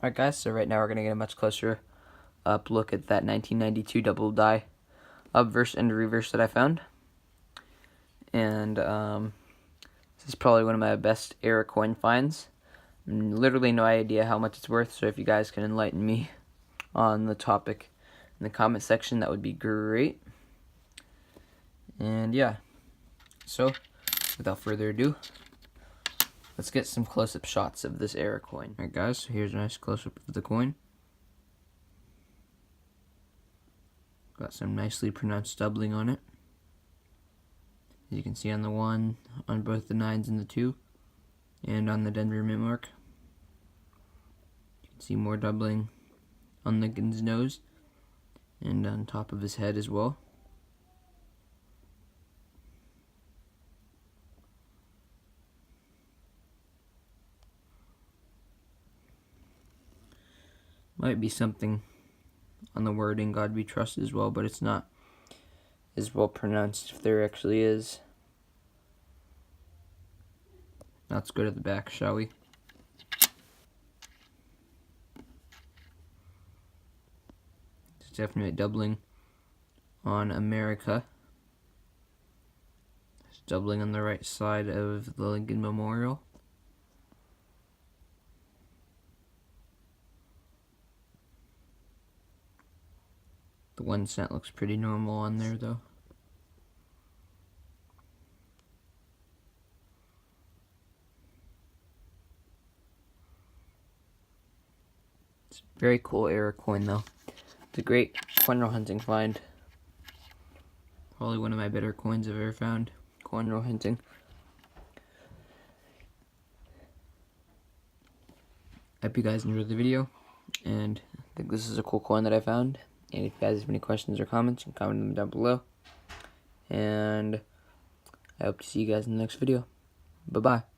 Alright guys, so right now we're going to get a much closer up look at that 1992 double die obverse and reverse that I found. And this is probably one of my best error coin finds. Literally no idea how much it's worth, so if you guys can enlighten me on the topic in the comment section, that would be great. And yeah, so without further ado, let's get some close-up shots of this error coin. Alright guys, so here's a nice close-up of the coin. Got some nicely pronounced doubling on it. As you can see on the 1, on both the 9s and the 2, and on the Denver mint mark. You can see more doubling on Lincoln's nose, and on top of his head as well. Might be something on the wording "God be trusted" as well, but it's not as well pronounced if there actually is. Now let's go to the back, shall we? There's definite doubling on America. There's doubling on the right side of the Lincoln Memorial. The 1 cent looks pretty normal on there though. It's a very cool error coin though. It's a great coin roll hunting find. Probably one of my better coins I've ever found. Coin roll hunting. I hope you guys enjoyed the video, and I think this is a cool coin that I found. And if you guys have any questions or comments, you can comment them down below. And I hope to see you guys in the next video. Bye-bye.